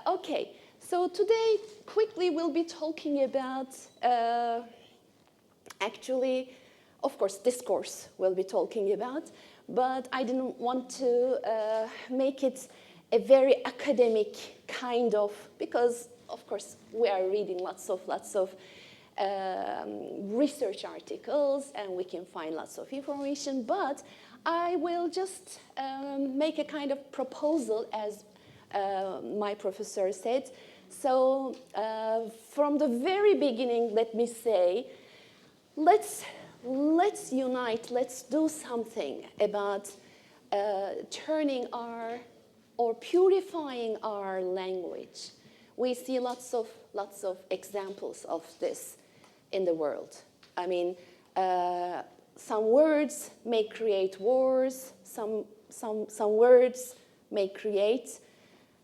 Okay, so today quickly we'll be talking about actually, of course, discourse we'll be talking about, but I didn't want to make it a very academic kind of, because of course we are reading lots of research articles and we can find lots of information, but I will just make a kind of proposal, as my professor said. So from the very beginning, let me say, let's unite, let's do something about turning our, or purifying our language. We see lots of examples of this in the world. I mean, some words may create wars, some words may create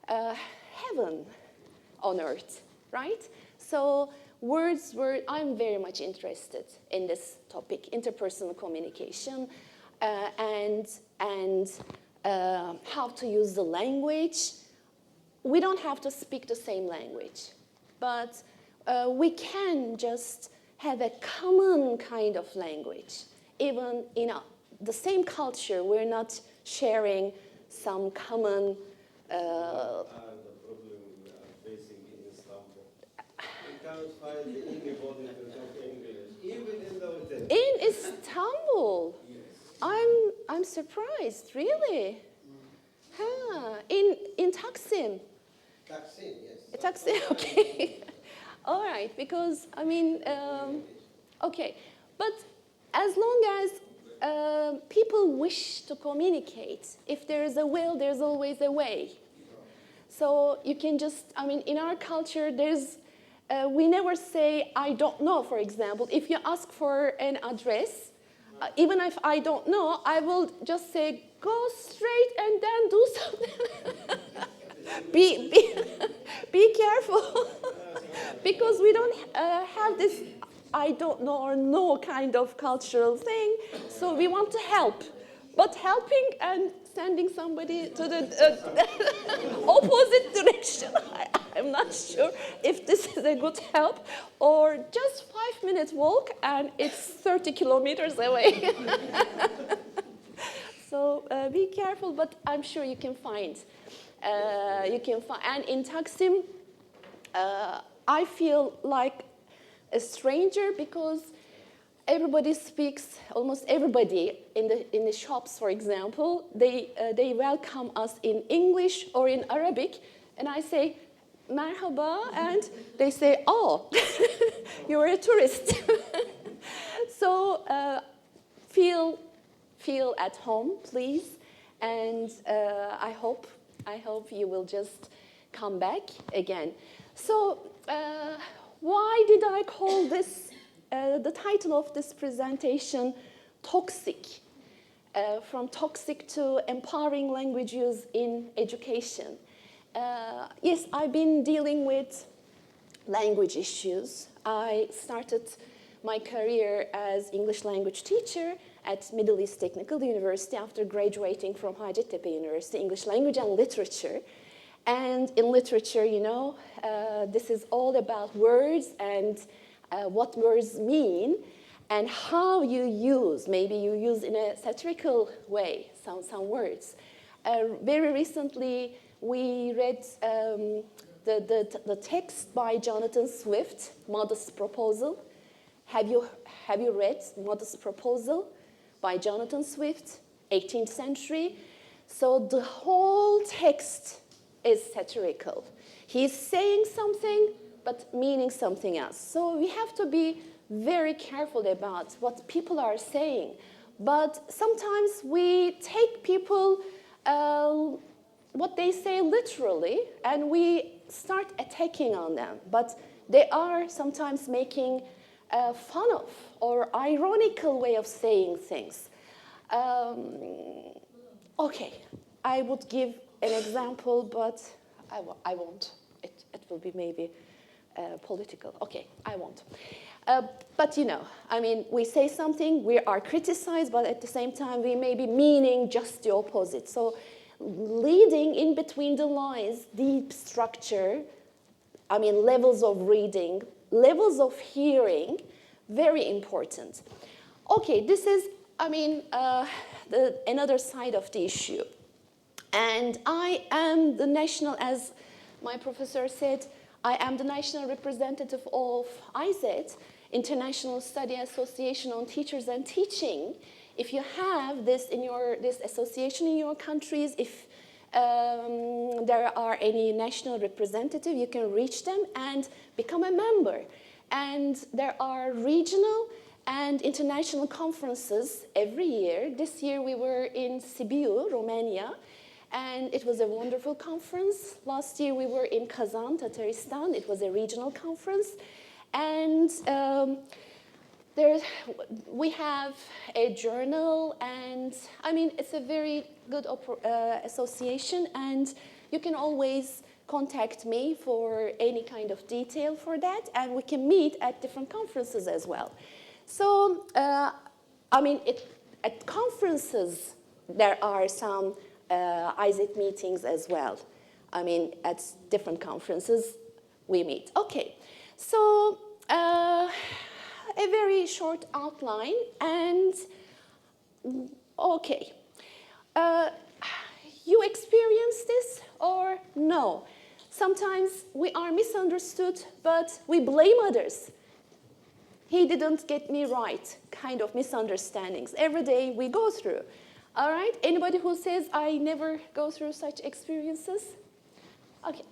heaven on earth, right? So words I'm very much interested in this topic, interpersonal communication, and how to use the language. We don't have to speak the same language, but we can just have a common kind of language. Even in the same culture, we're not sharing some common... the problem we are facing in Istanbul. We can't find anybody to talk English, even in the hotel. In Istanbul? Yes. I'm surprised, really? Huh. In Taksim? Taksim, yes. Taksim, okay. All right, because, I mean, okay. But as long as people wish to communicate, if there is a will, there's always a way. So you can just, I mean, in our culture, we never say, I don't know, for example. If you ask for an address, even if I don't know, I will just say, go straight and then do something. Be careful. Because we don't have this I don't know or no kind of cultural thing, so we want to help. But helping and sending somebody to the opposite direction, I'm not sure if this is a good help, or just 5 minutes walk and it's 30 kilometers away. So be careful, but I'm sure you can find. And in Taksim, I feel like a stranger because everybody speaks, almost everybody in the shops, for example, they welcome us in English or in Arabic, and I say, merhaba, and they say, oh, you're a tourist. So feel at home, please, and I hope you will just come back again. So why did I call this, the title of this presentation, Toxic? From toxic to empowering language use in education. Yes, I've been dealing with language issues. I started my career as English language teacher at Middle East Technical University after graduating from Hacettepe University, English language and literature. And in literature, you know, this is all about words and what words mean and how you use. Maybe you use in a satirical way some words. Very recently, we read the text by Jonathan Swift, Modest Proposal. Have you read Modest Proposal by Jonathan Swift, 18th century? So the whole text is satirical. He's saying something, but meaning something else. So we have to be very careful about what people are saying. But sometimes we take people, what they say literally, and we start attacking on them. But they are sometimes making fun of or ironical way of saying things. Okay, I would give an example, but I won't. It will be maybe political. Okay, I won't. But you know, I mean, we say something, we are criticized, but at the same time, we may be meaning just the opposite. So leading in between the lines, deep structure, I mean, levels of reading, levels of hearing, very important. Okay, this is, I mean, another side of the issue. And I am the national, as my professor said, I am the national representative of ADVED, International Study Association on Teachers and Teaching. If you have this in this association in your countries, if there are any national representative, you can reach them and become a member. And there are regional and international conferences every year. This year we were in Sibiu, Romania, and it was a wonderful conference. Last year we were in Kazan, Tatarstan. It was a regional conference. And we have a journal, and I mean, it's a very good association, and you can always contact me for any kind of detail for that, and we can meet at different conferences as well. So, I mean, at conferences, there are some ADVED meetings as well. I mean, at different conferences, we meet. Okay, so a very short outline, and okay. You experience this or no? Sometimes we are misunderstood, but we blame others. He didn't get me right, kind of misunderstandings. Every day we go through. All right, anybody who says I never go through such experiences?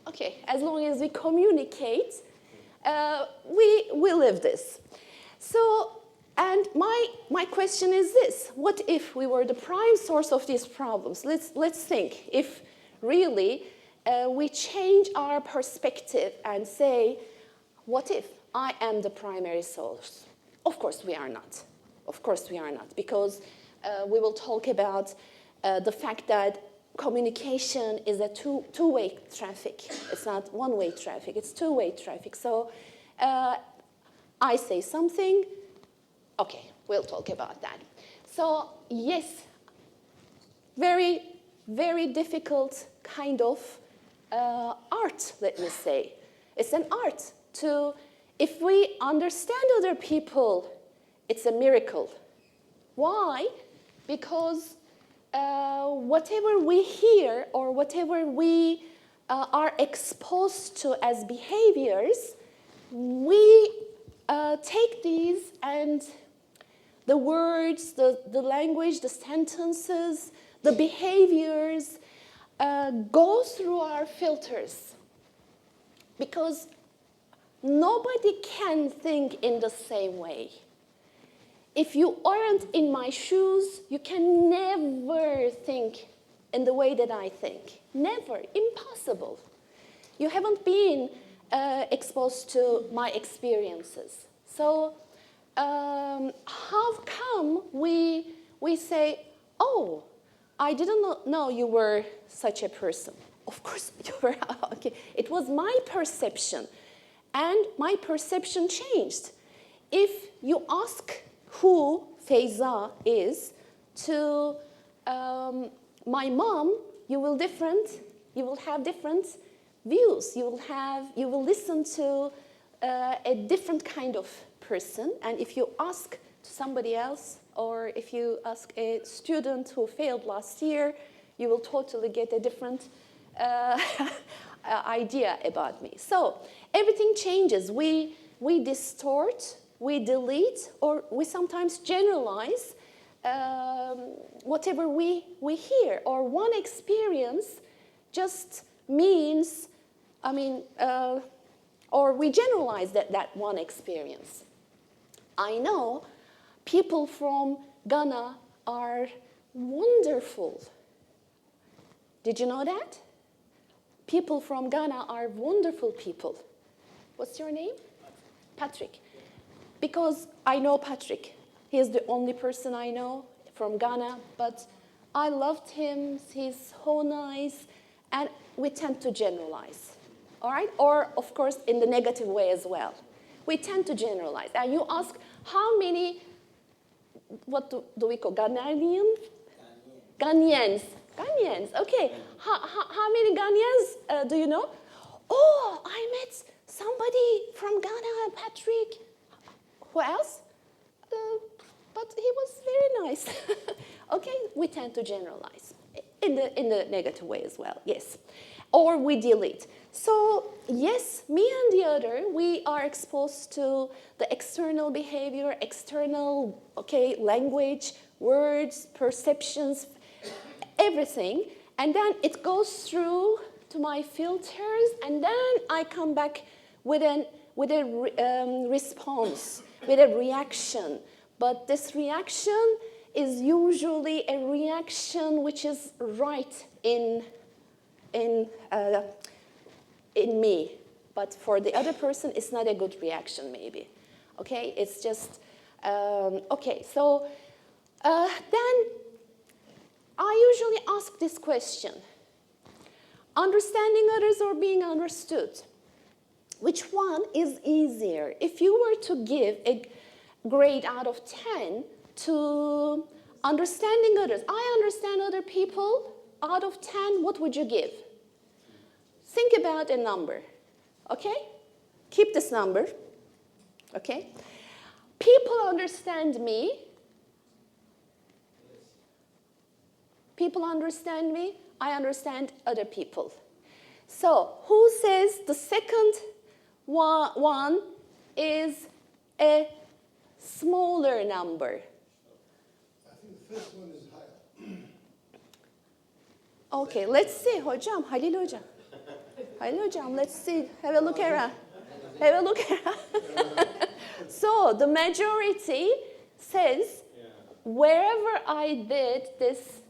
Okay, as long as we communicate, we live this. So, and my question is this: what if we were the prime source of these problems? Let's think if really we change our perspective and say, what if I am the primary source? Of course we are not. Of course we are not, because we will talk about the fact that communication is a two-way traffic. It's not one-way traffic, it's two-way traffic. So I say something, okay, we'll talk about that. So yes, very, very difficult kind of art, let me say. It's an art to, if we understand other people, it's a miracle. Why? Because whatever we hear or whatever we are exposed to as behaviors, we take these and the words, the language, the sentences, the behaviors go through our filters. Because nobody can think in the same way. If you aren't in my shoes, you can never think in the way that I think. Never. Impossible. You haven't been exposed to my experiences. So how come we say, oh, I didn't know you were such a person. Of course you were. Okay. It was my perception. And my perception changed. If you ask who Feyza is to my mom, you will have different views. You will listen to a different kind of person. And if you ask somebody else, or if you ask a student who failed last year, you will totally get a different idea about me. So everything changes. We distort, we delete, or we sometimes generalize whatever we hear. Or one experience just means, or we generalize that one experience. I know people from Ghana are wonderful. Did you know that? People from Ghana are wonderful people. What's your name? Patrick. Because I know Patrick. He is the only person I know from Ghana, but I loved him. He's so nice, and we tend to generalize, all right? Or, of course, in the negative way as well. We tend to generalize. And you ask, how many, what do we call, Ghanaians? Ghanaians, okay. How many Ghanaians do you know? Oh, I met somebody from Ghana, Patrick. Who else? But he was very nice. Okay, we tend to generalize in the negative way as well, yes. Or we delete. So yes, me and the other, we are exposed to the external behavior, external, okay, language, words, perceptions, everything. And then it goes through to my filters, and then I come back with a response, with a reaction. But this reaction is usually a reaction which is right in me, but for the other person, it's not a good reaction, maybe. Okay, it's just okay. So then I usually ask this question: understanding others or being understood? Which one is easier? If you were to give a grade out of 10 to understanding others, I understand other people, out of 10, what would you give? Think about a number, okay? Keep this number, okay? People understand me. People understand me. I understand other people. So who says the second one is a smaller number? I think the first one is higher. Okay, let's see, hocam, Halil hocam. Halil hocam, let's see, have a look around. Have a look around. So the majority says, wherever I did this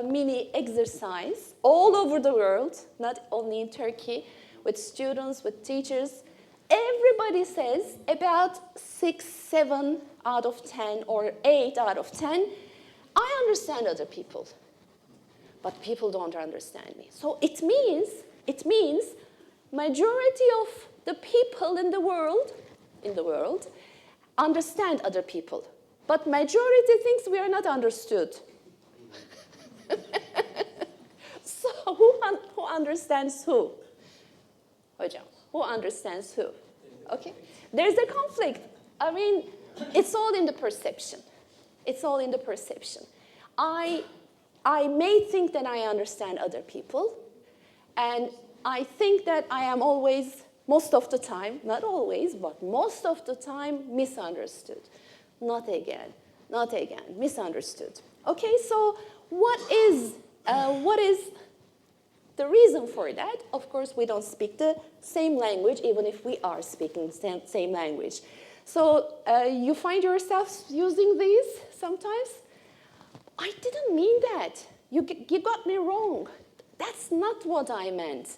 mini exercise, all over the world, not only in Turkey, with students, with teachers, everybody says about 6, 7 out of 10 or 8 out of 10, I understand other people, but people don't understand me. So it means majority of the people in the world understand other people, but majority thinks we are not understood. So who understands who? Hocam, who understands who? Okay? There's a conflict. I mean, it's all in the perception. It's all in the perception. I may think that I understand other people, and I think that I am always, most of the time, not always, but most of the time, misunderstood. Not again, misunderstood. Okay, so what is the reason for that? Of course, we don't speak the same language, even if we are speaking the same language. So you find yourself using these sometimes? I didn't mean that. You got me wrong. That's not what I meant.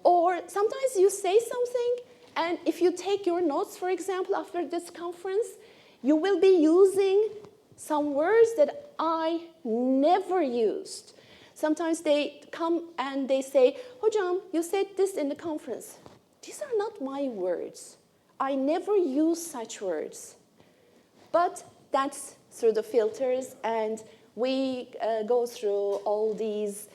Or sometimes you say something, and if you take your notes, for example, after this conference, you will be using some words that I never used. Sometimes they come and they say, Hocam, you said this in the conference. These are not my words. I never use such words. But that's through the filters, and we go through all these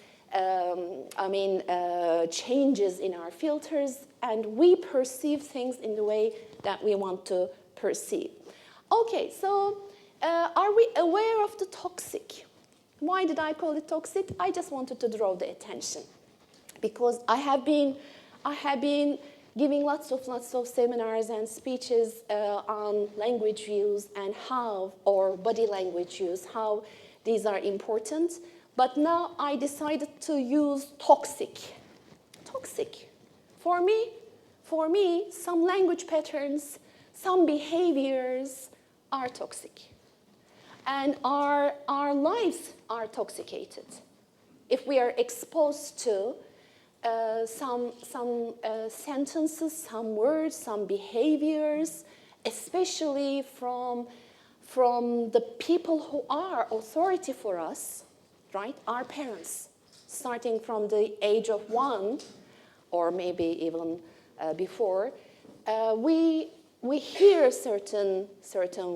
changes in our filters, and we perceive things in the way that we want to perceive. Okay, so are we aware of the toxic? Why did I call it toxic? I just wanted to draw the attention, because I have been giving lots of seminars and speeches on language use and how, or body language use, how these are important. But now I decided to use toxic. Toxic. For me, some language patterns, some behaviors are toxic. And our lives are toxicated. If we are exposed to some sentences, some words, some behaviors, especially from the people who are authority for us, right? Our parents, starting from the age of 1, or maybe even before, we hear certain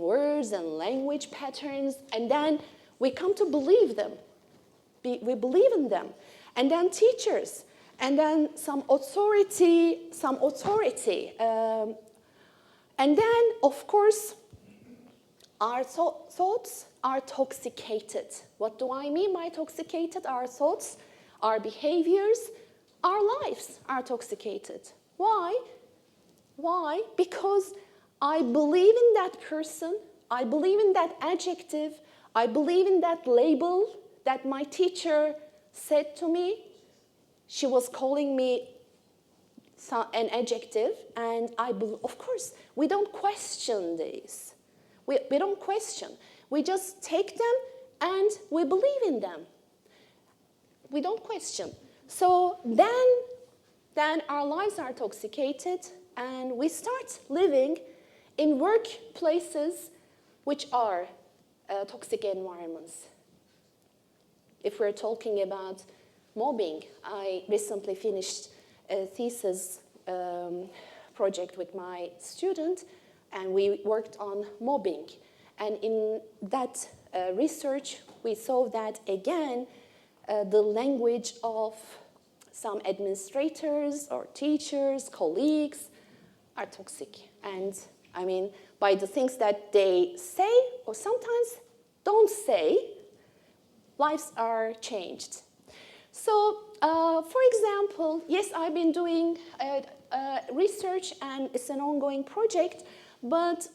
words and language patterns, and then we come to believe them we believe in them. And then teachers, and then some authority. And then, of course, our thoughts are toxicated. What do I mean by toxicated? Our thoughts, our behaviors, our lives are toxicated. Why? Why? Because I believe in that person, I believe in that adjective, I believe in that label that my teacher said to me. She was calling me an adjective, and of course, we don't question these. We don't question. We just take them and we believe in them. We don't question. So then our lives are toxicated, and we start living in workplaces which are toxic environments. If we're talking about mobbing, I recently finished a thesis project with my student, and we worked on mobbing. And in that research, we saw that, again, the language of some administrators or teachers, colleagues, are toxic. And I mean, by the things that they say or sometimes don't say, lives are changed. So, for example, yes, I've been doing research, and it's an ongoing project, but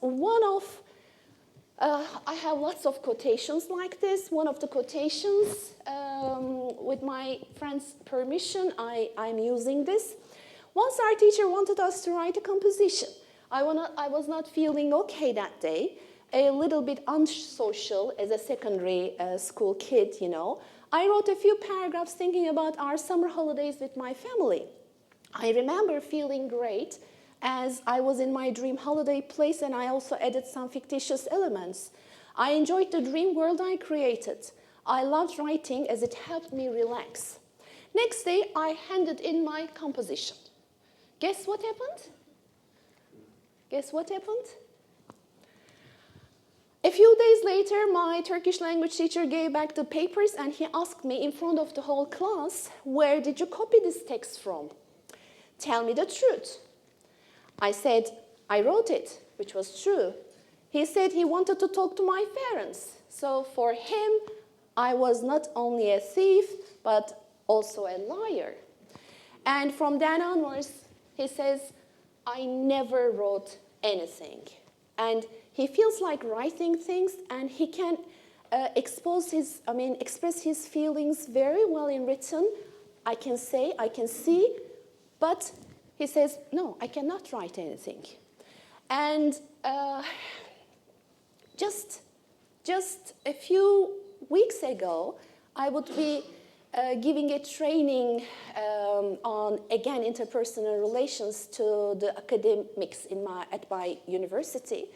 I have lots of quotations like this. One of the quotations, with my friend's permission, I'm using this. Once our teacher wanted us to write a composition. I was not feeling okay that day, a little bit unsocial as a secondary school kid, you know. I wrote a few paragraphs thinking about our summer holidays with my family. I remember feeling great as I was in my dream holiday place, and I also added some fictitious elements. I enjoyed the dream world I created. I loved writing as it helped me relax. Next day, I handed in my composition. Guess what happened? Guess what happened? A few days later, my Turkish language teacher gave back the papers, and he asked me in front of the whole class, "Where did you copy this text from? Tell me the truth." I said, "I wrote it," which was true. He said he wanted to talk to my parents. So for him, I was not only a thief, but also a liar. And from then onwards, he says, I never wrote anything. And he feels like writing things, and he can express his feelings very well in written. I can see, but he says, no, I cannot write anything. And just a few weeks ago, I would be giving a training on, again, interpersonal relations to the academics at my university.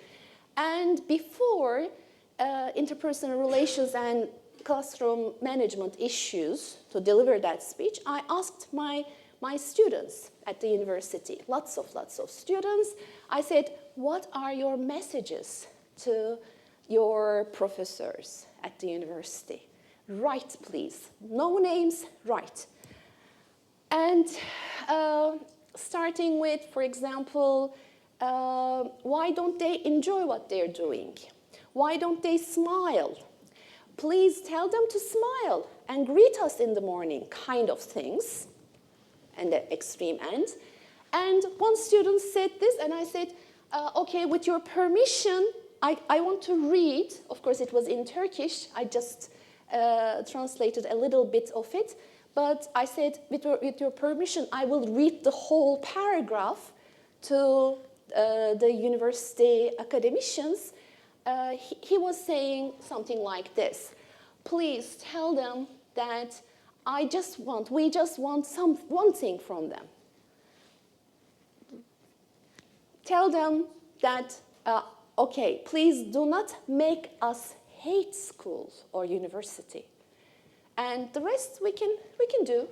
And before interpersonal relations and classroom management issues, to deliver that speech, I asked my students at the university, lots of students. I said, what are your messages to your professors at the university? Write, please. No names, write. And starting with, for example, why don't they enjoy what they're doing? Why don't they smile? Please tell them to smile and greet us in the morning, kind of things, and the extreme end. And one student said this, and I said, okay, with your permission, I want to read. Of course, it was in Turkish. I just translated a little bit of it. But I said, with your permission, I will read the whole paragraph to the university academicians. He was saying something like this. Please tell them that we just want one thing from them. Tell them that, okay, please do not make us hate schools or university. And the rest we can do,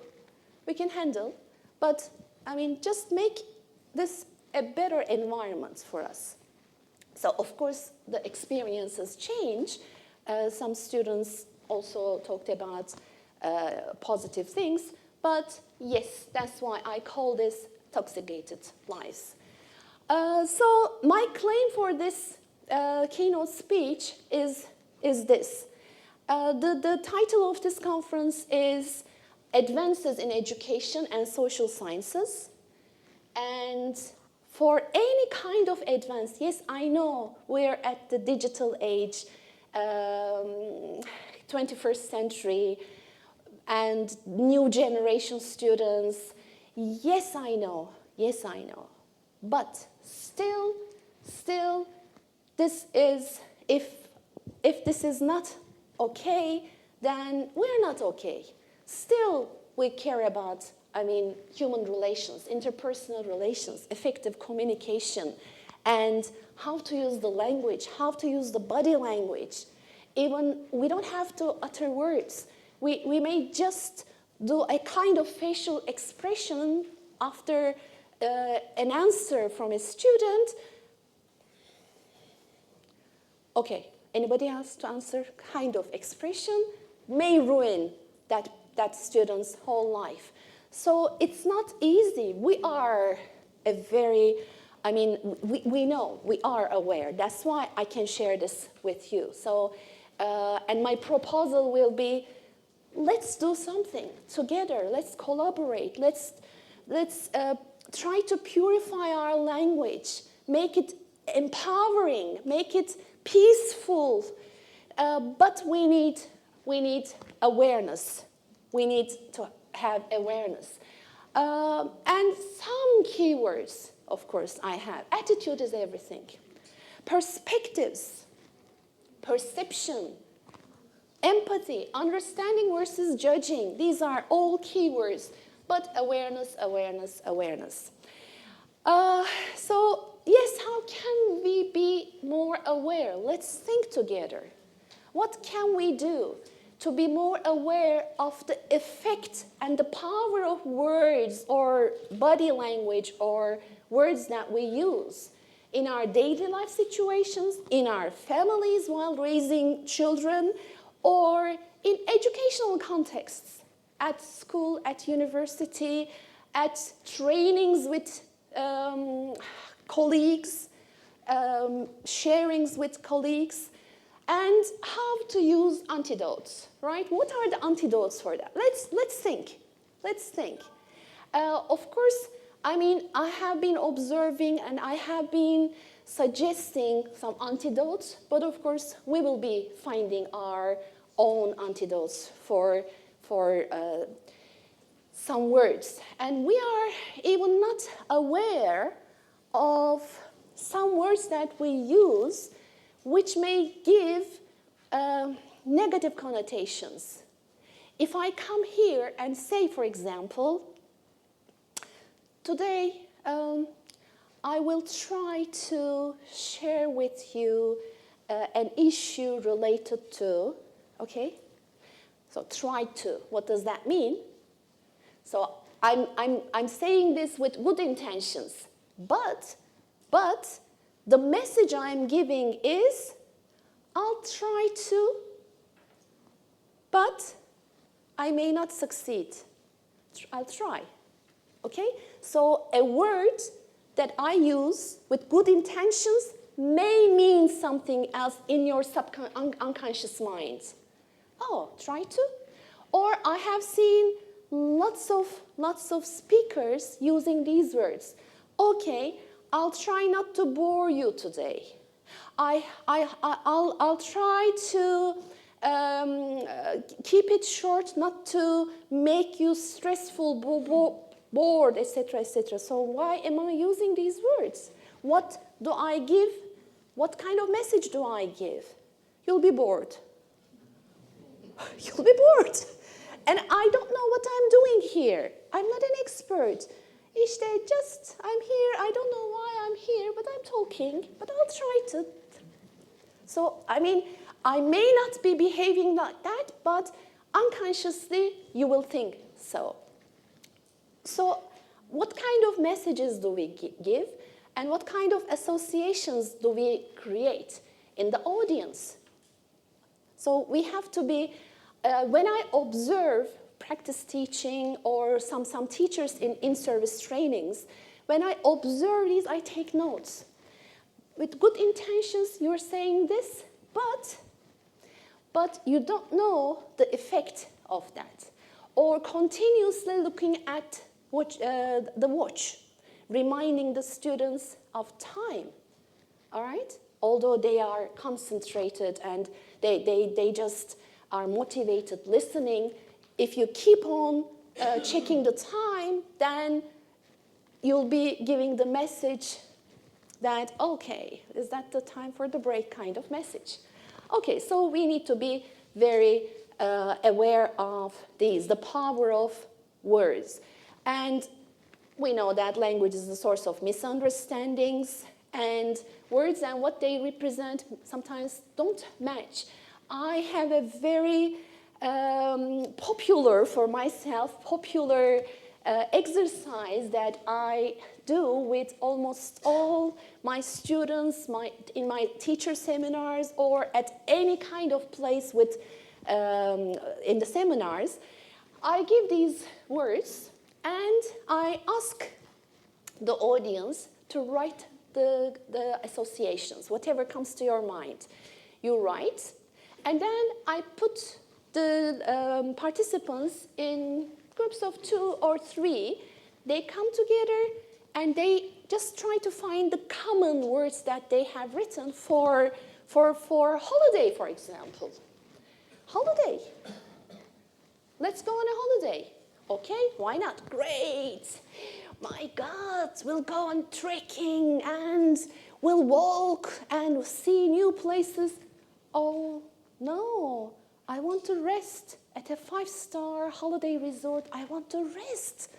we can handle. But, I mean, just make this a better environment for us. So, of course, the experiences change. Some students also talked about positive things. But yes, that's why I call this toxicated lives. So my claim for this keynote speech is this. The title of this conference is Advances in Education and Social Sciences. And for any kind of advance, yes, I know we're at the digital age, 21st century, and new generation students. Yes, I know. Yes, I know. But still, this is, if this is not okay, then we're not okay. Still, we care about, human relations, interpersonal relations, effective communication, and how to use the language, how to use the body language. Even we don't have to utter words. We may just do a kind of facial expression after an answer from a student. Okay, anybody else to answer? Kind of expression may ruin that student's whole life. So it's not easy. We are a very, we know, we are aware. That's why I can share this with you. So, and my proposal will be, let's do something together. Let's collaborate. Let's try to purify our language, make it empowering, make it peaceful. But we need awareness. We need to have awareness. And some keywords, of course, I have. Attitude is everything. Perspectives, perception, empathy, understanding versus judging. These are all keywords, but awareness. So, yes, how can we be more aware? Let's think together. What can we do to be more aware of the effect and the power of words or body language or words that we use in our daily life situations, in our families while raising children, or in educational contexts, at school, at university, at trainings with colleagues, sharings with colleagues, and how to use antidotes, right? What are the antidotes for that? Let's think. Of course, I have been observing and I have been suggesting some antidotes, but of course, we will be finding our own antidotes for some words. And we are even not aware of some words that we use which may give negative connotations. If I come here and say, for example, today I will try to share with you an issue related to, okay? So try to, what does that mean? So I'm saying this with good intentions, but the message I'm giving is, I'll try to, but I may not succeed. I'll try, okay? So a word that I use with good intentions may mean something else in your unconscious mind. Oh, try to? Or I have seen lots of speakers using these words. Okay, I'll try not to bore you today. I'll try to keep it short, not to make you stressful, bored, etc., etc. So why am I using these words? What do I give? What kind of message do I give? You'll be bored. You'll be bored. And I don't know what I'm doing here. I'm not an expert. I'm here. I don't know why I'm here, but I'm talking. But I'll try to. So, I may not be behaving like that, but unconsciously you will think so. So, what kind of messages do we give? And what kind of associations do we create in the audience? So we have to be when I observe practice teaching or some teachers in in-service trainings, when I observe these, I take notes. With good intentions, you're saying this, but you don't know the effect of that. Or continuously looking at the watch, reminding the students of time, all right? Although they are concentrated and they just are motivated listening, if you keep on checking the time, then you'll be giving the message that, okay, is that the time for the break kind of message? Okay, so we need to be very aware of these, the power of words. And we know that language is the source of misunderstandings, and words and what they represent sometimes don't match. I have a very popular exercise that I do with almost all my students in my teacher seminars or at any kind of place in the seminars. I give these words and I ask the audience to write the associations, whatever comes to your mind. You write, and then I put the participants in groups of 2 or 3. They come together and they just try to find the common words that they have written for holiday, for example. Holiday. Let's go on a holiday. Okay, why not? Great. My God, we'll go on trekking and we'll walk and see new places. Oh, no, I want to rest at a 5-star holiday resort. I want to rest.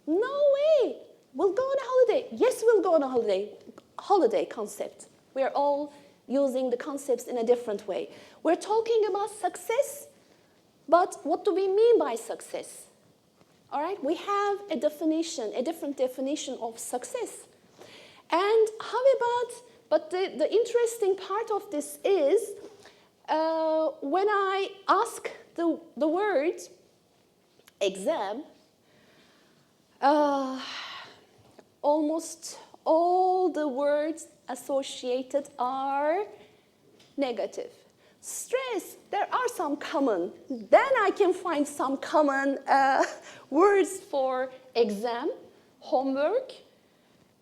No way. We'll go on a holiday. Yes, we'll go on a holiday. Holiday concept. We're all using the concepts in a different way. We're talking about success, but what do we mean by success? All right, we have a different definition of success. And how about, but the interesting part of this is when I ask the word exam, almost all the words associated are negative. Stress, there are some common. Then I can find some common words for exam, homework,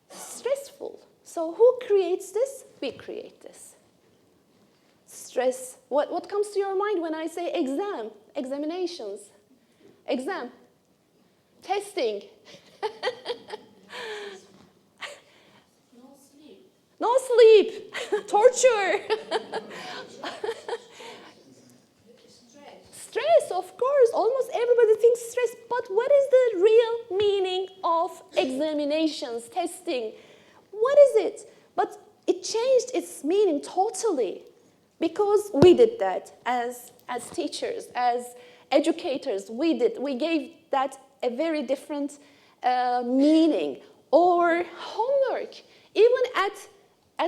stressful. So who creates this? We create this. Stress, what comes to your mind when I say exam, examinations, exam, testing? No sleep, torture. Stress, of course, almost everybody thinks stress, but what is the real meaning of examinations, testing? What is it? But it changed its meaning totally because we did that as teachers, as educators. We gave that a very different meaning. Or homework, even at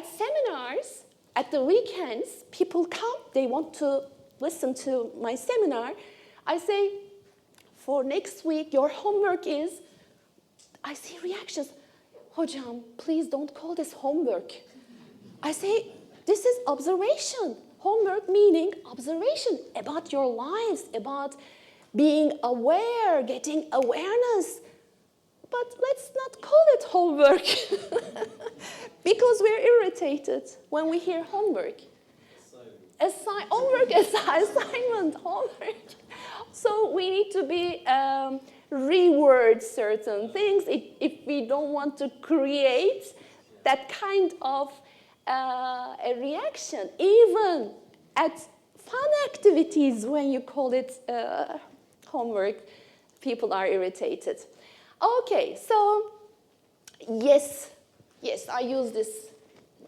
seminars, at the weekends, people come, they want to listen to my seminar. I say, for next week, your homework is, I see reactions. Hocam, please don't call this homework. I say, this is observation. Homework meaning observation about your lives, about being aware, getting awareness. But let's not call it homework because we're irritated when we hear homework. Homework, assignment, homework. So we need to be reword certain things if we don't want to create that kind of a reaction. Even at fun activities, when you call it homework, people are irritated. Okay, so yes, I use this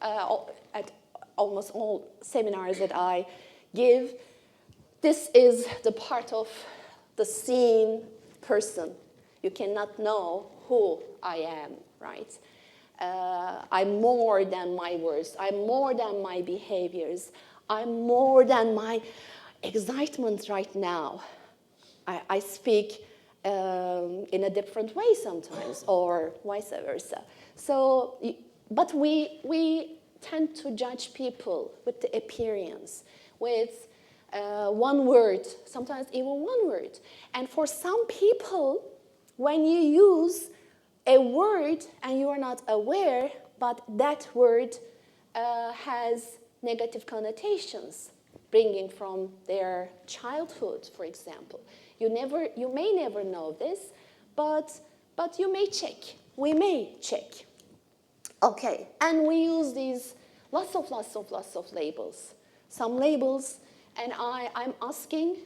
at almost all seminars that I give. This is the part of the seen person. You cannot know who I am, right? I'm more than my words. I'm more than my behaviors. I'm more than my excitement right now. I speak in a different way sometimes, or vice versa. So, but we tend to judge people with the appearance, with one word, sometimes even one word. And for some people, when you use a word and you are not aware, but that word has negative connotations, bringing from their childhood, for example. You may never know this, but you may check. We may check. Okay, and we use these lots of labels. Some labels, and I'm asking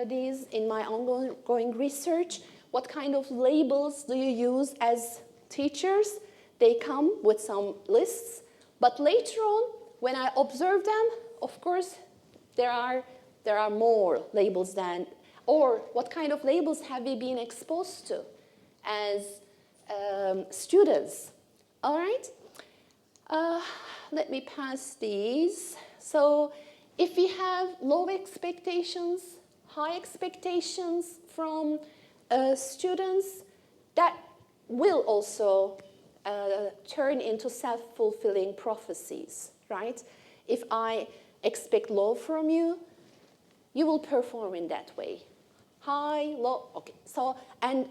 these in my ongoing research, what kind of labels do you use as teachers? They come with some lists, but later on, when I observe them, of course, there are more labels than, or what kind of labels have we been exposed to as students? All right, let me pass these. So if we have low expectations, high expectations from students, that will also turn into self-fulfilling prophecies, right? If I expect low from you, you will perform in that way. High, low, okay. So, and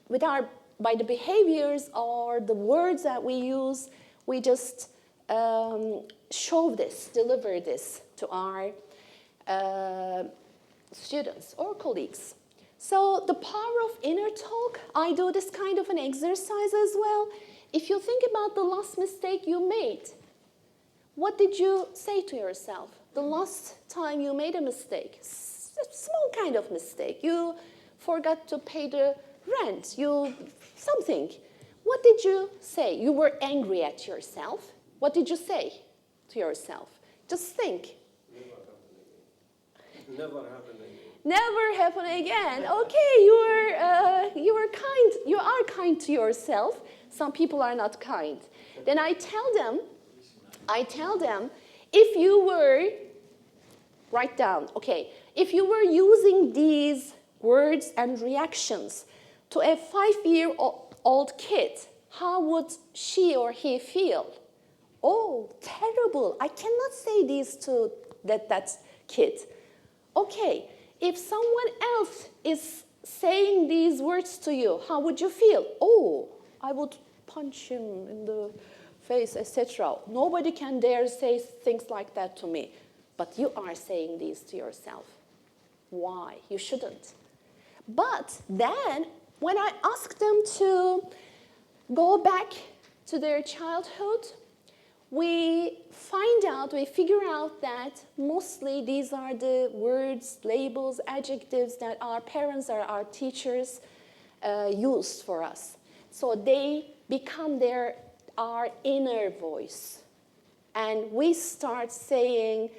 by the behaviors or the words that we use, we just show this, deliver this to our students or colleagues. So the power of inner talk, I do this kind of an exercise as well. If you think about the last mistake you made, what did you say to yourself? The last time you made a mistake, a small kind of mistake. You forgot to pay the rent, something. What did you say? You were angry at yourself. What did you say to yourself? Just think. Never happen again. Never happen again. Okay, you are kind to yourself. Some people are not kind. Then I tell them, if you were, write down, okay, if you were using these words and reactions to a 5-year-old kid, how would she or he feel? Oh, terrible. I cannot say these to that kid. Okay, if someone else is saying these words to you, how would you feel? Oh, I would punch him in the face, etc. Nobody can dare say things like that to me. But you are saying these to yourself. Why? You shouldn't. But then, when I ask them to go back to their childhood, we figure out that mostly these are the words, labels, adjectives that our parents or our teachers used for us. So they become our inner voice. And we start saying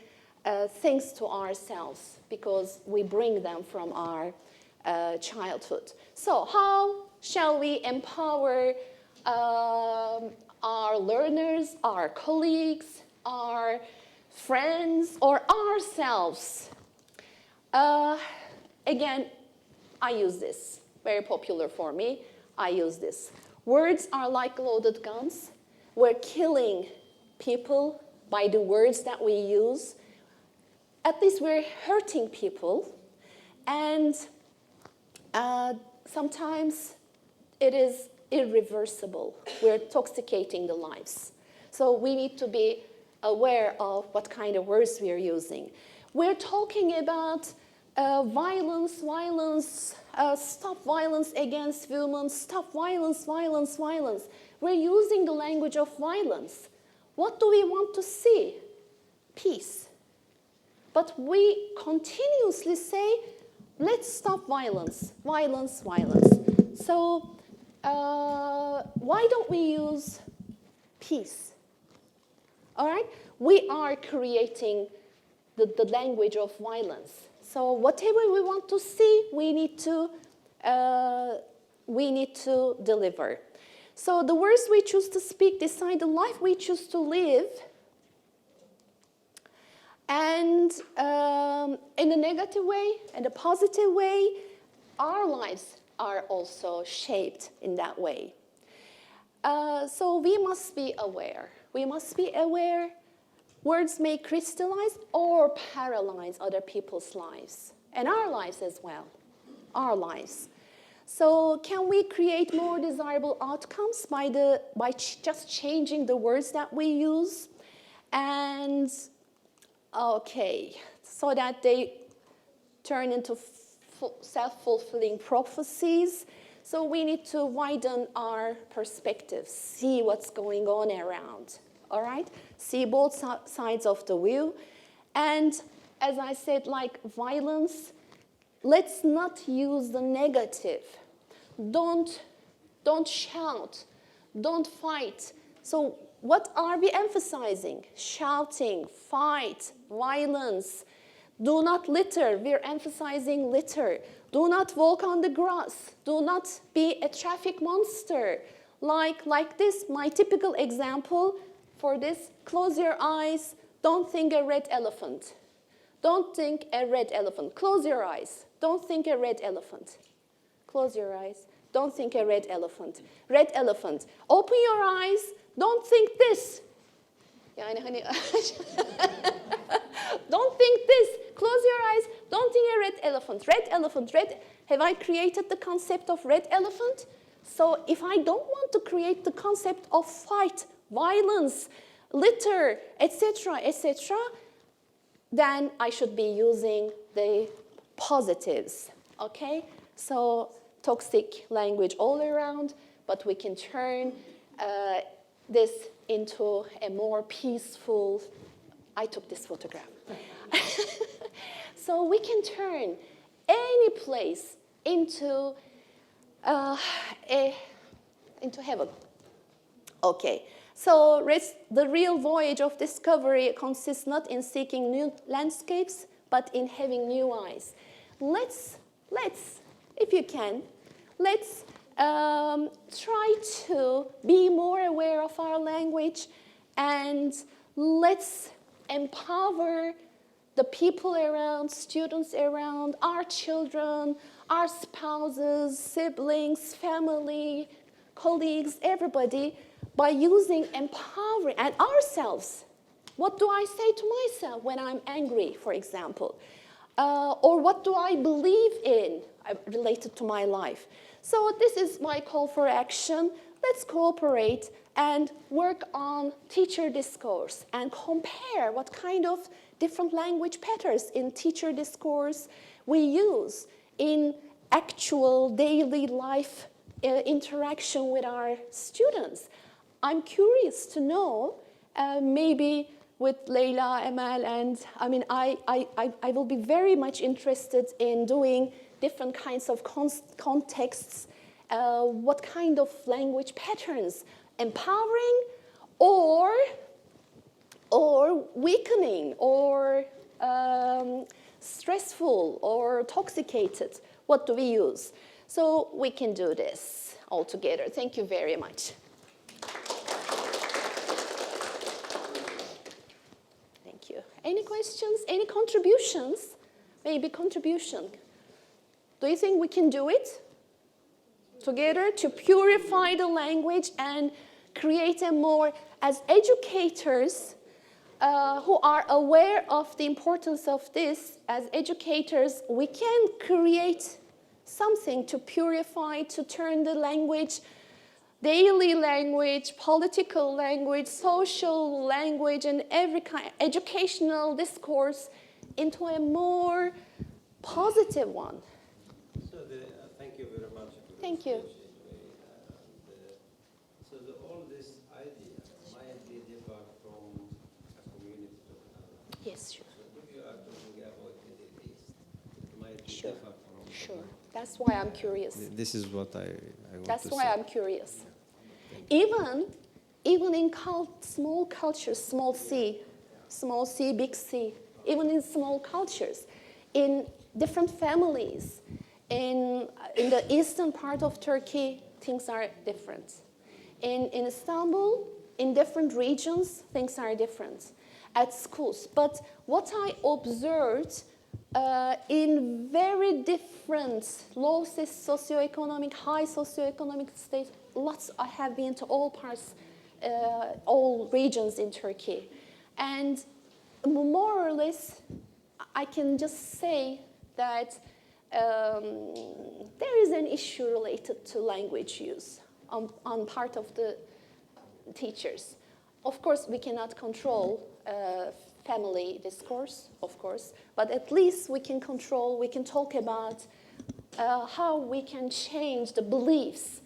things to ourselves because we bring them from our childhood. So how shall we empower our learners, our colleagues, our friends, or ourselves? Again, I use this. Very popular for me. I use this. Words are like loaded guns. We're killing people by the words that we use. At least we're hurting people. And sometimes it is irreversible. We're toxicating the lives. So we need to be aware of what kind of words we are using. We're talking about violence, stop violence against women, stop violence. We're using the language of violence. What do we want to see? Peace. But we continuously say, let's stop violence. So why don't we use peace? All right? We are creating the language of violence. So whatever we want to see, we need to deliver. So the words we choose to speak decide the life we choose to live. And in a negative way, in a positive way, our lives are also shaped in that way. So we must be aware. We must be aware words may crystallize or paralyze other people's lives, and our lives as well, our lives. So can we create more desirable outcomes by just changing the words that we use? And okay, so that they turn into self-fulfilling prophecies. So we need to widen our perspective, see what's going on around, all right? See both sides of the view. And as I said, like violence, let's not use the negative. Don't shout, don't fight. So what are we emphasizing? Shouting, fight, violence. Do not litter. We're emphasizing litter. Do not walk on the grass. Do not be a traffic monster. Like this, my typical example for this, close your eyes. Don't think a red elephant. Don't think a red elephant. Close your eyes. Don't think a red elephant. Close your eyes. Don't think a red elephant. Red elephant. Open your eyes. Don't think this. Yani hani don't think this. Close your eyes. Don't think a red elephant. Red elephant. Red. Have I created the concept of red elephant? So if I don't want to create the concept of fight, violence, litter, etc., etc., then I should be using the positives, okay? So toxic language all around, but we can turn this into a more peaceful, I took this photograph. So we can turn any place into heaven. Okay, so the real voyage of discovery consists not in seeking new landscapes, but in having new eyes. Let's, if you can, let's try to be more aware of our language, and let's empower the people around, students around, our children, our spouses, siblings, family, colleagues, everybody, by using empowering, and ourselves. What do I say to myself when I'm angry, for example? Or what do I believe in related to my life? So this is my call for action. Let's cooperate and work on teacher discourse and compare what kind of different language patterns in teacher discourse we use in actual daily life interaction with our students. I'm curious to know, maybe with Leila, Amal, and I mean, I will be very much interested in doing different kinds of contexts, what kind of language patterns, empowering or weakening or stressful or toxicated. What do we use? So we can do this all together. Thank you very much. Thank you. Any questions? Any contributions? Maybe contribution. Do you think we can do it together to purify the language and create a more, as educators who are aware of the importance of this, as educators, we can create something to purify, to turn the language, daily language, political language, social language, and every kind of educational discourse into a more positive one. So thank you very much. Thank you. So all this idea might be different from a community to another. Yes, sure. So if you are talking about Middle East, it might be Sure. different from. Sure. That's why I'm curious. This is what I want That's to why say. I'm curious. Even in small cultures, small C, big C, even in small cultures, in different families, in the eastern part of Turkey, things are different. In Istanbul, in different regions, things are different. at schools. But what I observed in very different low socioeconomic, high socioeconomic states, I have been to all parts, all regions in Turkey. And more or less, I can just say that there is an issue related to language use on part of the teachers. Of course, we cannot control family discourse, of course, but at least we can talk about how we can change the beliefs,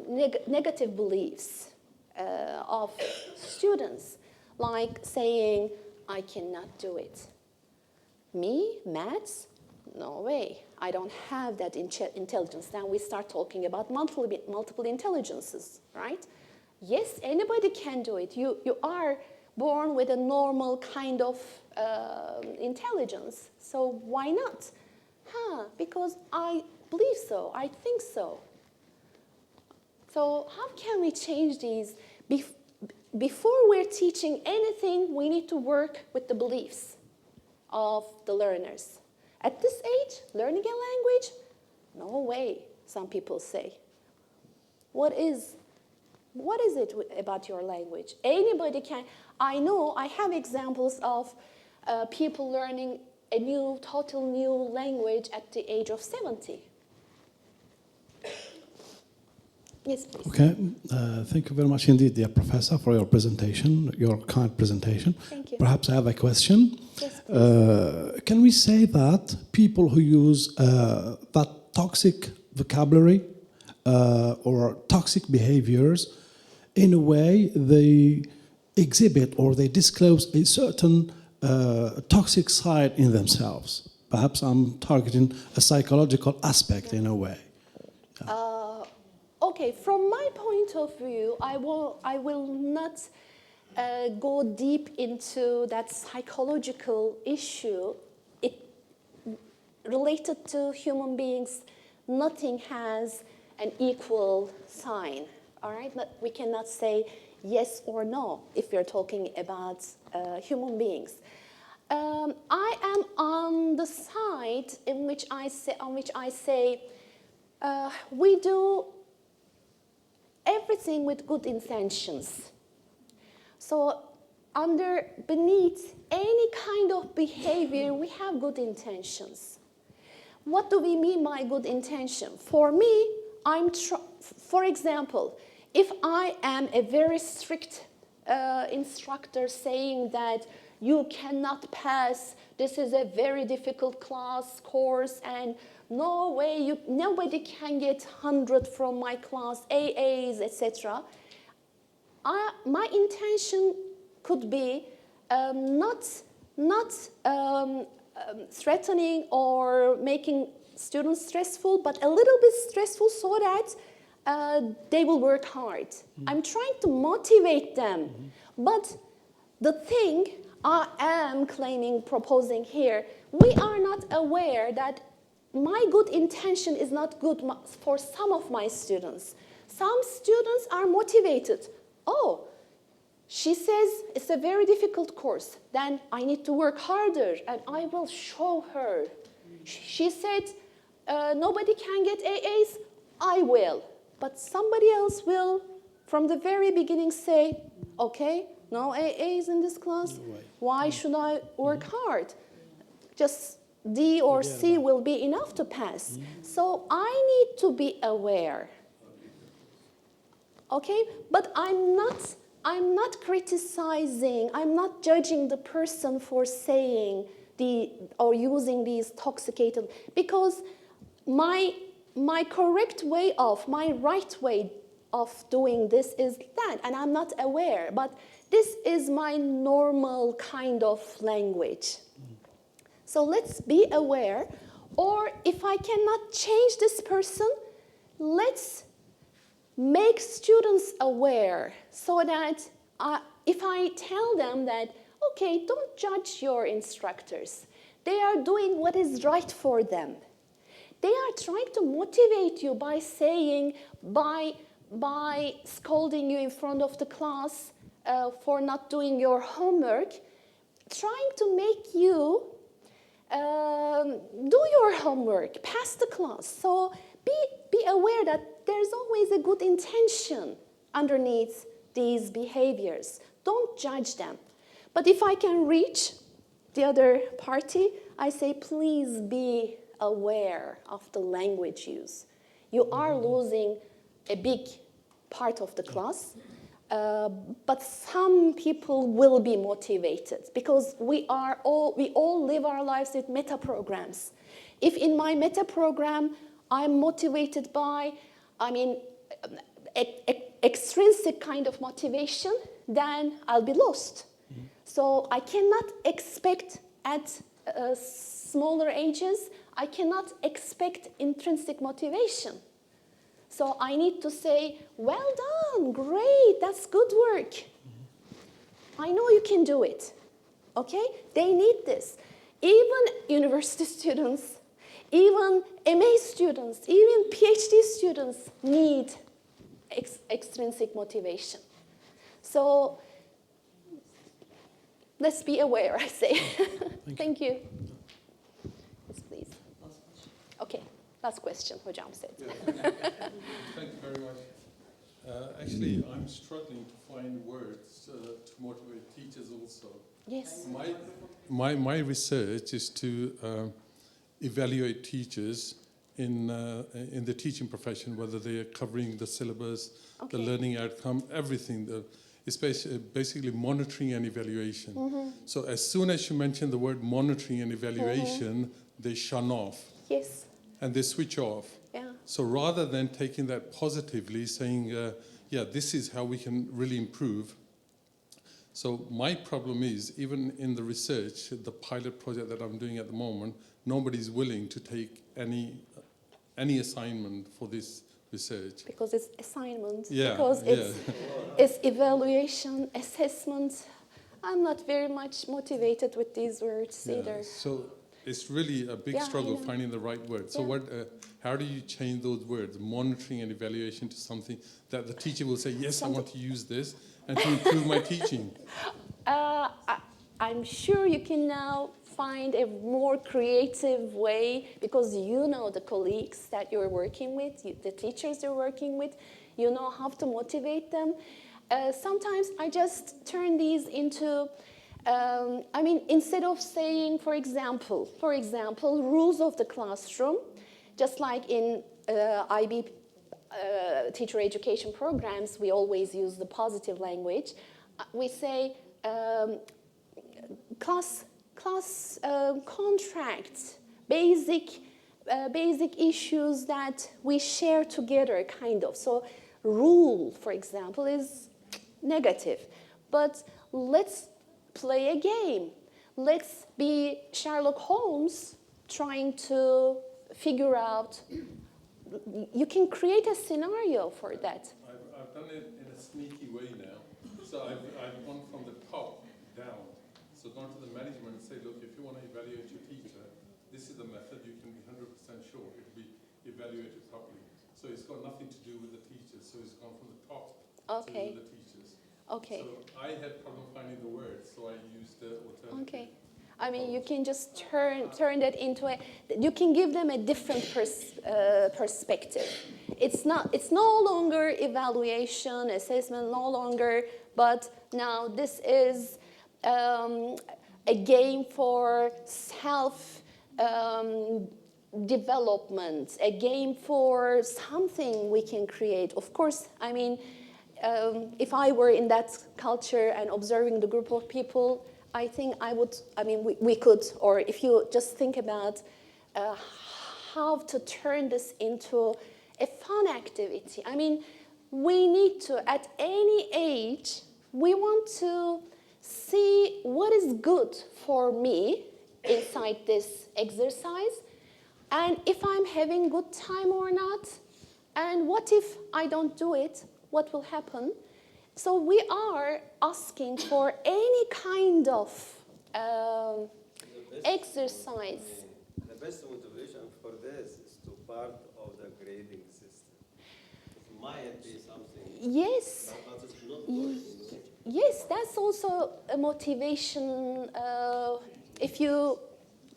negative beliefs of students, like saying, I cannot do it. Me, maths? No way. I don't have that intelligence. Now we start talking about multiple intelligences, right? Yes, anybody can do it. You are born with a normal kind of intelligence. So why not? Because I believe so. I think so. So how can we change these? Before we're teaching anything, we need to work with the beliefs of the learners. At this age, learning a language? No way, some people say. What is it about your language? Anybody can. I know, I have examples of people learning a total new language at the age of 70. Yes, please. Okay, thank you very much indeed, dear Professor, for your presentation, your kind presentation. Thank you. Perhaps I have a question. Yes, please. Can we say that people who use that toxic vocabulary or toxic behaviors, in a way, they exhibit or they disclose a certain toxic side in themselves? Perhaps I'm targeting a psychological aspect in a way. Okay, from my point of view, I will not go deep into that psychological issue. Related to human beings, nothing has an equal sign, all right? We cannot say yes or no if we're talking about human beings. I am on the side in which I say we do everything with good intentions. So beneath any kind of behavior, we have good intentions. What do we mean by good intention? For me, for example, if I am a very strict instructor saying that you cannot pass, this is a very difficult course, and no way, nobody can get 100 from my class, AAs, etc. My intention could be not threatening or making students stressful, but a little bit stressful so that they will work hard. I'm trying to motivate them. But the thing I am proposing here, we are not aware that my good intention is not good for some of my students. Some students are motivated. Oh, she says it's a very difficult course. Then I need to work harder, and I will show her. She said nobody can get AAs. I will. But somebody else will, from the very beginning, say, okay, no AAs in this class. No way. Why should I work hard? Just D or C will be enough to pass. So I need to be aware. Okay? But I'm not criticizing, I'm not judging the person for saying or using these toxicated, because my correct way my right way of doing this is that, and I'm not aware, but this is my normal kind of language. So let's be aware, or if I cannot change this person, let's make students aware so that if I tell them that, okay, don't judge your instructors. They are doing what is right for them. They are trying to motivate you by saying, by scolding you in front of the class, for not doing your homework, trying to make you do your homework, pass the class. So be aware that there's always a good intention underneath these behaviors. Don't judge them. But if I can reach the other party, I say, please be aware of the language use. You are losing a big part of the class, but some people will be motivated because we all live our lives with meta programs. If in my meta program I'm motivated by, extrinsic kind of motivation, then I'll be lost. So I cannot expect at smaller ages, I cannot expect intrinsic motivation. So I need to say, well done, great, that's good work. I know you can do it, okay? They need this. Even university students, even MA students, even PhD students need extrinsic motivation. So let's be aware, I say. Thank you. Yes, please. Last question. Okay, last question, hocam said. Thank you very much. Actually, I'm struggling to find words to motivate teachers also. Yes. My research is to evaluate teachers in the teaching profession, whether they are covering the syllabus, the learning outcome, everything. It's basically monitoring and evaluation. So as soon as you mention the word monitoring and evaluation, they shun off. Yes. And they switch off. Yeah. So rather than taking that positively, saying, yeah, this is how we can really improve. So my problem is, even in the research, the pilot project that I'm doing at the moment, nobody's willing to take any assignment for this research. Because it's assignment. Yeah, because it's evaluation, assessment. I'm not very much motivated with these words either. So it's really a big struggle finding the right word. So how do you change those words, monitoring and evaluation, to something that the teacher will say, yes, I want to use this, and to improve my teaching? I'm sure you can now find a more creative way, because you know the colleagues that you're working with, the teachers you're working with, you know how to motivate them. Sometimes I just turn these into, instead of saying, for example, rules of the classroom, just like in IB teacher education programs, we always use the positive language. We say class contracts, basic issues that we share together, kind of. So rule, for example, is negative. But let's play a game. Let's be Sherlock Holmes trying to figure out. You can create a scenario for that. I've done it in a sneaky way now. So I've gone from the top down. So gone to the management and say, look, if you want to evaluate your teacher, this is the method. You can be 100% sure it will be evaluated properly. So it's got nothing to do with the teachers. So it's gone from the top to the teachers. Okay. So I had problem finding the words, so I used the alternative. Okay. I mean, you can just turn that into you can give them a different perspective. It's no longer evaluation, assessment, no longer, but now this is a game for self-development, a game for something we can create. Of course, I mean, if I were in that culture and observing the group of people, I think we could, or if you just think about how to turn this into a fun activity. I mean, we need to, at any age, we want to see what is good for me inside this exercise, and if I'm having good time or not, and what if I don't do it, what will happen? So we are asking for any kind of exercise. The best motivation for this is to part of the grading system. It might be something Yes. but it's not good, you know? Yes, that's also a motivation. If you,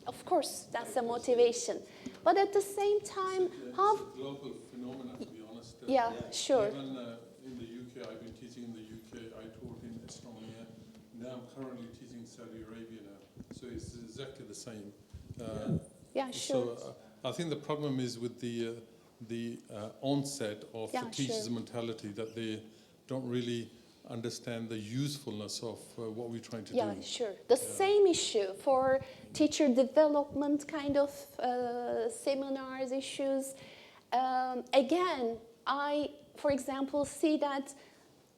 of course, that's a motivation. But at the same time, how? It's a global phenomenon, to be honest. Yeah, sure. Even in the UK, I've been teaching in the UK. I taught in Estonia. Now I'm currently teaching in Saudi Arabia now. So it's exactly the same. Yeah, sure. So I think the problem is with the onset of the teacher's sure. mentality, that they don't really understand the usefulness of what we're trying to do. Yeah, sure. The same issue for teacher development kind of seminars, issues. Again, I, for example, see that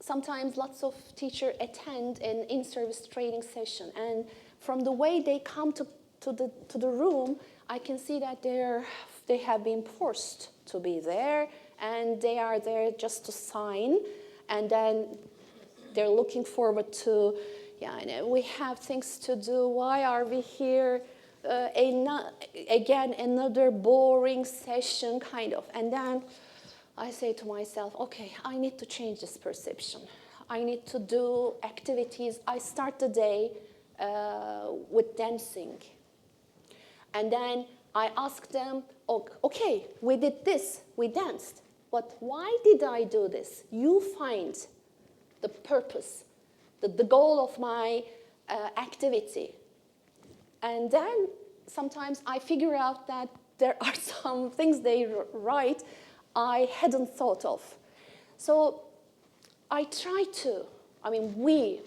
sometimes lots of teachers attend an in-service training session, and from the way they come to the room, I can see that they have been forced to be there, and they are there just to sign, and then they're looking forward to, we have things to do. Why are we here? Again, another boring session, kind of. And then I say to myself, okay, I need to change this perception. I need to do activities. I start the day with dancing. And then I ask them, okay, we did this, we danced. But why did I do this? You find the purpose, the goal of my activity. And then sometimes I figure out that there are some things they write I hadn't thought of. So I try to, we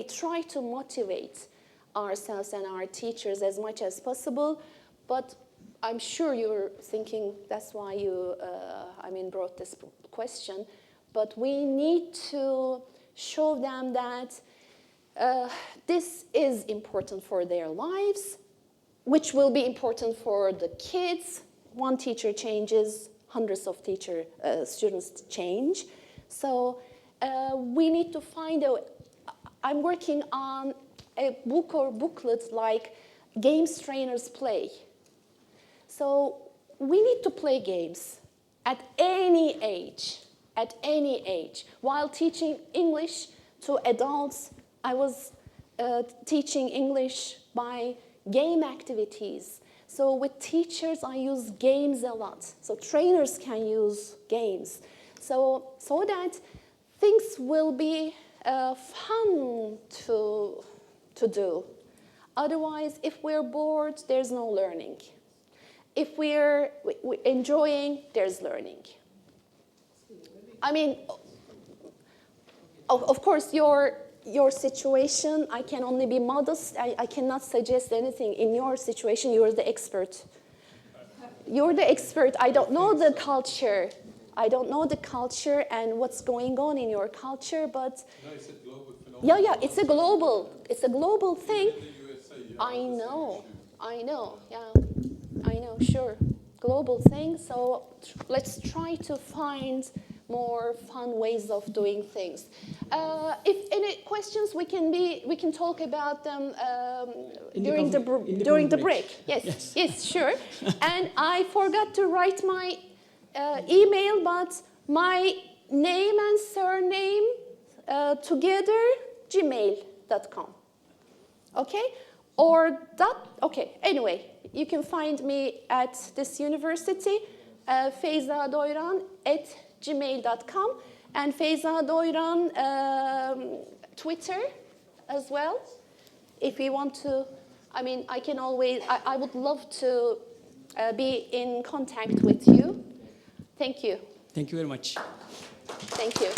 try to motivate ourselves and our teachers as much as possible, but I'm sure you're thinking that's why you, brought this question. But we need to show them that this is important for their lives, which will be important for the kids. One teacher changes, hundreds of students change. So we need to find I'm working on a book or booklet like Games Trainers Play. So we need to play games at any age. At any age. While teaching English to adults, I was teaching English by game activities. So with teachers, I use games a lot. So trainers can use games. So that things will be fun to do. Otherwise, if we're bored, there's no learning. If we're enjoying, there's learning. Of course, your situation, I can only be modest. I cannot suggest anything. In your situation, you're the expert. You're the expert. I don't know the culture. I don't know the culture and what's going on in your culture, but... No, it's a global phenomenon. Yeah, it's a global thing. In the USA, I know, sure. Global thing, so let's try to find more fun ways of doing things. If any questions, we can talk about them during the break. Yes, sure. And I forgot to write my email, but my name and surname together, gmail.com. Okay? Anyway, you can find me at this university, Feyza Doyran @gmail.com, and Feyza Doyran Twitter as well. If you want to, I can always, I would love to be in contact with you. Thank you. Thank you very much. Thank you.